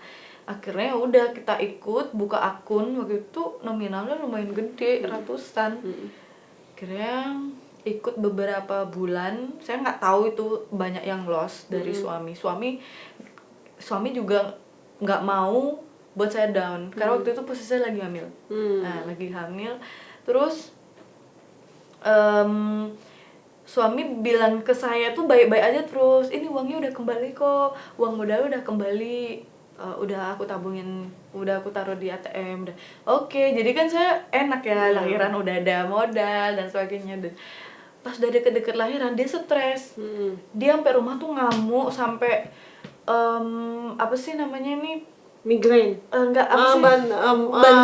Speaker 1: Akhirnya udah kita ikut buka akun, waktu itu nominalnya lumayan gede, ratusan. Akhirnya ikut beberapa bulan, saya nggak tahu itu banyak yang loss dari suami juga nggak mau buat saya down karena waktu itu posisi saya lagi hamil. Nah, lagi hamil terus suami bilang ke saya tuh baik-baik aja terus, ini uangnya udah kembali kok, uang modal udah kembali, udah aku tabungin, udah aku taruh di ATM udah. Oke, jadi kan saya enak ya, lahiran udah ada modal dan sebagainya. Dan pas udah deket-deket lahiran dia stres. Dia sampai rumah tuh ngamuk sampai apa sih namanya ini,
Speaker 2: migrain.
Speaker 1: Enggak apa sih,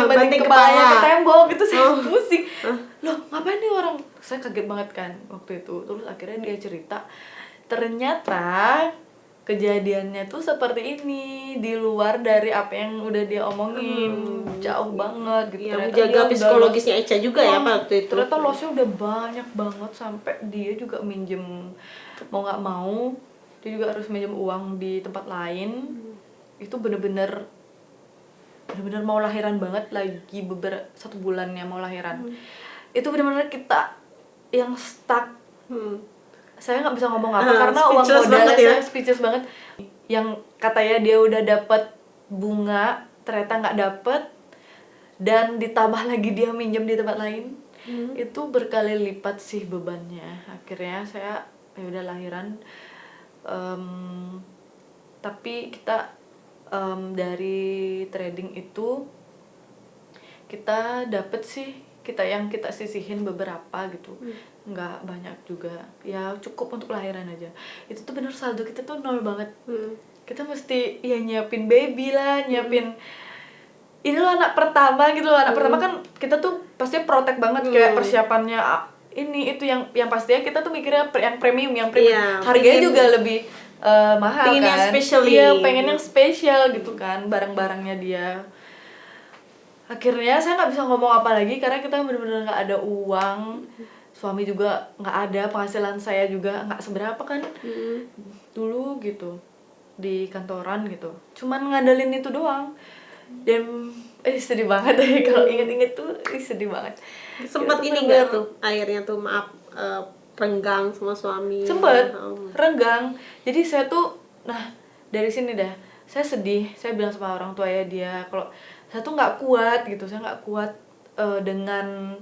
Speaker 2: banting
Speaker 1: kepalanya ke tembok gitu. Saya
Speaker 2: Oh.
Speaker 1: pusing. Loh ngapain nih orang, saya kaget banget kan waktu itu. Terus akhirnya dia cerita ternyata kejadiannya tuh seperti ini, di luar dari apa yang udah dia omongin, jauh banget gitu.
Speaker 2: Yang
Speaker 1: Ternyata
Speaker 2: jaga
Speaker 1: dia
Speaker 2: psikologisnya Eca juga ya waktu itu.
Speaker 1: Ternyata lossnya udah banyak banget sampai dia juga minjem, mau nggak mau dia juga harus minjem uang di tempat lain. itu bener-bener mau lahiran banget, lagi 1 bulannya mau lahiran. Itu bener-bener kita yang stuck. Saya nggak bisa ngomong apa karena uang modalnya saya speechless banget. Yang katanya dia udah dapet bunga ternyata nggak dapet, dan ditambah lagi dia minjem di tempat lain. Itu berkali lipat sih bebannya. Akhirnya saya ya udah lahiran. Tapi kita dari trading itu kita dapet sih, yang kita sisihin beberapa gitu, nggak banyak juga, ya cukup untuk lahiran aja. Itu tuh bener saldo kita tuh nol banget. Kita mesti ya nyiapin baby lah, nyiapin ini loh anak pertama gitu loh. Anak pertama kan kita tuh pasti protek banget, kayak persiapannya ini itu yang pastinya kita tuh mikirnya yang premium harganya juga lebih mahal
Speaker 2: pengen
Speaker 1: kan.
Speaker 2: Iya,
Speaker 1: pengen yang spesial gitu kan, barang-barangnya dia. Akhirnya saya nggak bisa ngomong apa lagi karena kita benar-benar nggak ada uang. Suami juga nggak ada, penghasilan saya juga nggak seberapa kan dulu gitu di kantoran gitu, cuman ngandelin itu doang. Dan sedih banget deh kalau inget-inget tuh, sedih banget.
Speaker 2: Sempat ini nggak tuh akhirnya tuh renggang sama suami?
Speaker 1: Sempet renggang. Jadi saya tuh, nah dari sini dah saya sedih. Saya bilang sama orang tua ya dia, kalau saya tuh nggak kuat gitu, saya nggak kuat dengan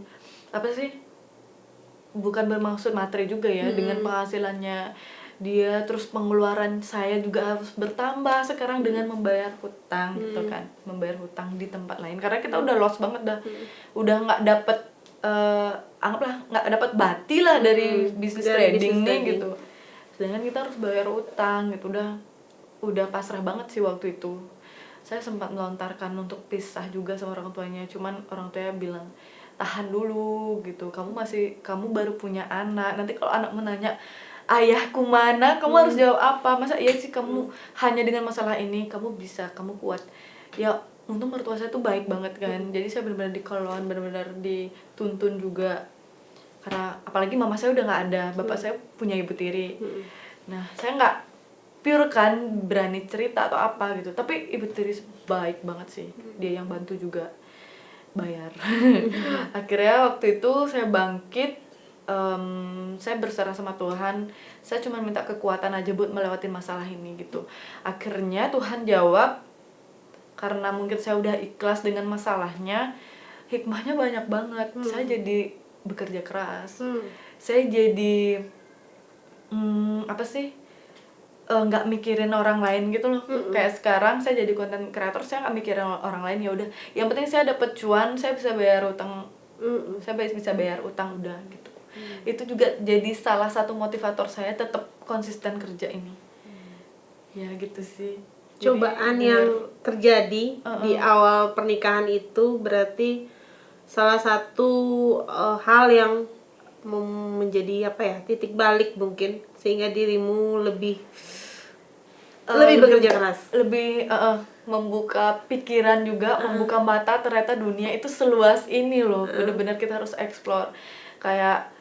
Speaker 1: apa sih, bukan bermaksud materi juga ya, dengan penghasilannya dia, terus pengeluaran saya juga harus bertambah sekarang dengan membayar hutang gitu kan, membayar hutang di tempat lain karena kita udah lost banget dah, udah nggak dapet anggaplah nggak dapat bati lah dari bisnis trading nih gitu, sedangkan kita harus bayar utang gitu. Udah pasrah banget sih waktu itu. Saya sempat melontarkan untuk pisah juga sama orang tuanya, cuman orang tuanya bilang tahan dulu gitu, kamu baru punya anak, nanti kalau anak menanya ayahku mana, kamu harus jawab apa? Masa iya sih kamu hanya dengan masalah ini kamu kuat. Ya untung mertua saya tuh baik banget kan, jadi saya benar-benar dikolon, benar-benar dituntun juga, karena apalagi mama saya udah nggak ada, bapak saya punya ibu tiri. Nah saya nggak pure kan berani cerita atau apa gitu, tapi ibu tiri baik banget sih, dia yang bantu juga bayar. Akhirnya waktu itu saya bangkit, saya berserah sama Tuhan, saya cuma minta kekuatan aja buat melewati masalah ini gitu. Akhirnya Tuhan jawab, karena mungkin saya udah ikhlas dengan masalahnya, hikmahnya banyak banget. Saya jadi bekerja keras, saya jadi apa sih, nggak mikirin orang lain gitu loh. Kayak sekarang saya jadi content creator, saya nggak mikirin orang lain, ya udah yang penting saya dapet cuan, saya bisa bayar utang, saya bisa bayar utang udah gitu. Itu juga jadi salah satu motivator saya tetap konsisten kerja ini. Ya gitu sih.
Speaker 2: Cobaan yang terjadi di awal pernikahan itu berarti salah satu hal yang menjadi apa ya, titik balik mungkin, sehingga dirimu lebih bekerja keras,
Speaker 1: lebih membuka pikiran juga, membuka mata, ternyata dunia itu seluas ini loh. Bener-bener kita harus explore. Kayak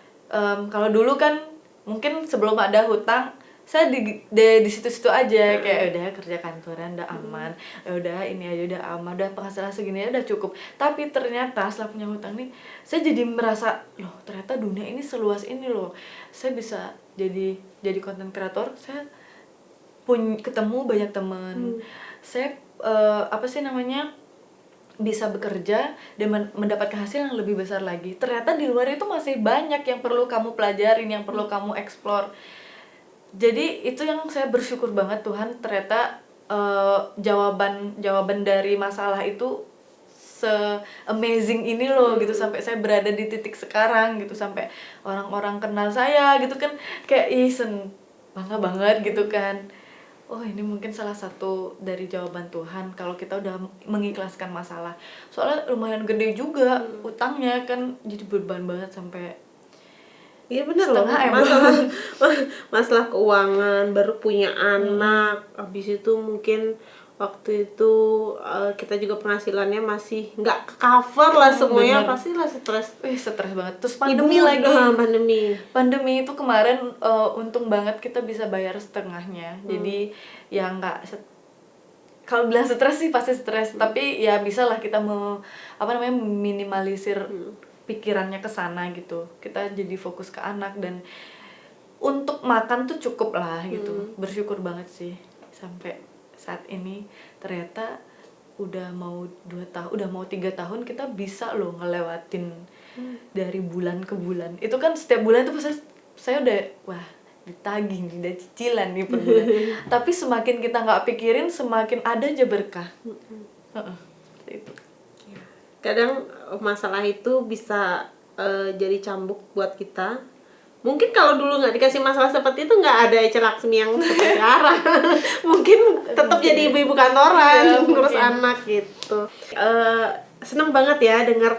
Speaker 1: kalau dulu kan mungkin sebelum ada hutang, saya di situ-situ aja, kayak udah kerja kantoran udah aman, udah ini aja udah aman, udah penghasilan segini aja udah cukup. Tapi ternyata setelah punya hutang nih, saya jadi merasa loh ternyata dunia ini seluas ini loh. Saya bisa jadi content creator, saya ketemu banyak teman, saya apa sih namanya, bisa bekerja dan mendapatkan hasil yang lebih besar lagi. Ternyata di luar itu masih banyak yang perlu kamu pelajarin, yang perlu kamu explore. Jadi itu yang saya bersyukur banget, Tuhan ternyata jawaban dari masalah itu se-amazing ini loh gitu, sampai saya berada di titik sekarang gitu, sampai orang-orang kenal saya gitu kan, kayak bangga banget gitu kan. Oh ini mungkin salah satu dari jawaban Tuhan kalau kita udah mengikhlaskan masalah, soalnya lumayan gede juga utangnya kan, jadi beban banget sampai
Speaker 2: iya bener loh, masalah keuangan, baru punya anak, habis itu mungkin waktu itu kita juga penghasilannya masih nggak cover lah semuanya, pastilah stres.
Speaker 1: Stres banget. Terus pandemi lagi. Pandemi itu kemarin untung banget kita bisa bayar setengahnya. Jadi ya nggak kalau bilang stres sih pasti stres, tapi ya bisa lah kita minimalisir pikirannya ke sana gitu. Kita jadi fokus ke anak, dan untuk makan tuh cukup lah gitu. Bersyukur banget sih sampai saat ini ternyata udah mau 2 tahun, udah mau 3 tahun kita bisa loh ngelewatin dari bulan ke bulan. Itu kan setiap bulan tuh saya udah wah ditagih nih, udah cicilan nih per bulan. Tapi semakin kita nggak pikirin, semakin ada aja berkah. Seperti itu.
Speaker 2: Kadang masalah itu bisa jadi cambuk buat kita. Mungkin kalau dulu nggak dikasih masalah seperti itu, nggak ada Echa Laksmi yang seperti sekarang. Mungkin tetap jadi ibu-ibu kantoran, ngurus anak gitu. Seneng banget ya dengar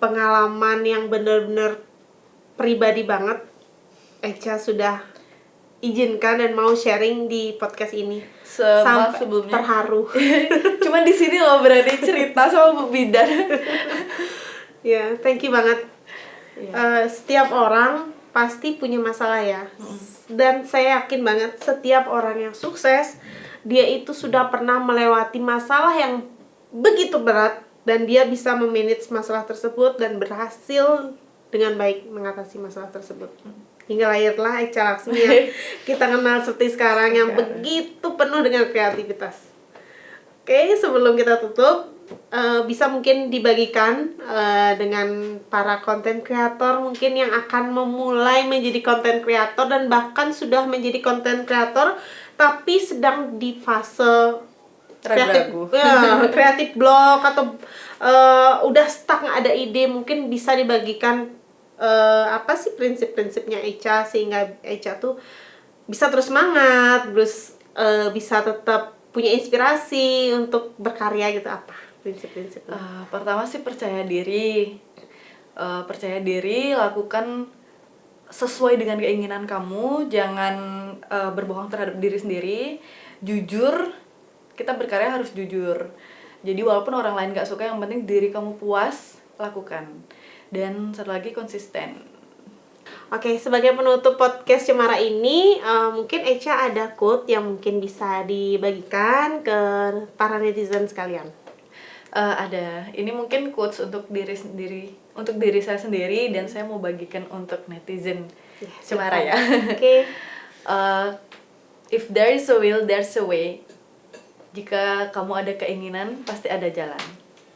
Speaker 2: pengalaman yang benar-benar pribadi banget. Echa sudah izinkan dan mau sharing di podcast ini. Sampai sebelumnya terharu.
Speaker 1: Cuman di sini loh berani cerita sama Bu Bidan.
Speaker 2: Ya, thank you banget. Setiap orang pasti punya masalah ya. Dan saya yakin banget setiap orang yang sukses, dia itu sudah pernah melewati masalah yang begitu berat, dan dia bisa memanage masalah tersebut dan berhasil dengan baik mengatasi masalah tersebut. Hingga lahirlah Echa Laksmi yang kita kenal seperti sekarang, yang begitu penuh dengan kreativitas. Oke, sebelum kita tutup, bisa mungkin dibagikan dengan para konten kreator mungkin yang akan memulai menjadi konten kreator dan bahkan sudah menjadi konten kreator tapi sedang di fase kreatif blog atau udah stuck nggak ada ide. Mungkin bisa dibagikan apa sih prinsip-prinsipnya Echa sehingga Echa tuh bisa terus semangat, terus bisa tetap punya inspirasi untuk berkarya gitu. Apa prinsip-prinsipnya?
Speaker 1: Pertama sih percaya diri, lakukan sesuai dengan keinginan kamu, jangan berbohong terhadap diri sendiri, jujur. Kita berkarya harus jujur. Jadi walaupun orang lain gak suka, yang penting diri kamu puas, lakukan. Dan satu lagi, konsisten.
Speaker 2: Oke, sebagai penutup podcast Cemara ini, mungkin Echa ada quote yang mungkin bisa dibagikan ke para netizen sekalian.
Speaker 1: Ada. Ini mungkin quotes untuk diri saya sendiri, dan saya mau bagikan untuk netizen Cemara ya.
Speaker 2: Oke.
Speaker 1: If there is a will, there's a way. Jika kamu ada keinginan, pasti ada jalan.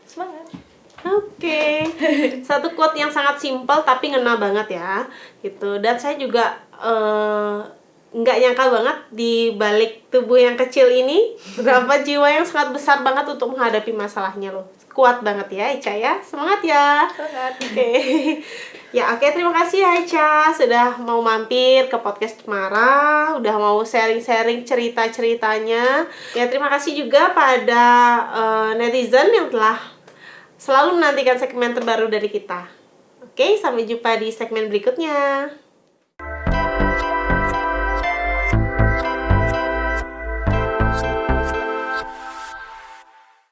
Speaker 1: Semangat.
Speaker 2: Oke. Satu quote yang sangat simpel tapi ngena banget ya, gitu. Dan saya juga nggak nyangka banget di balik tubuh yang kecil ini berapa jiwa yang sangat besar banget untuk menghadapi masalahnya loh. Kuat banget ya Echa ya. Semangat ya.
Speaker 1: Semangat.
Speaker 2: Oke. Ya, oke, terima kasih ya Echa sudah mau mampir ke podcast Cemara, udah mau sharing-sharing cerita-ceritanya. Ya, terima kasih juga pada netizen yang telah selalu menantikan segmen terbaru dari kita. Oke, sampai jumpa di segmen berikutnya.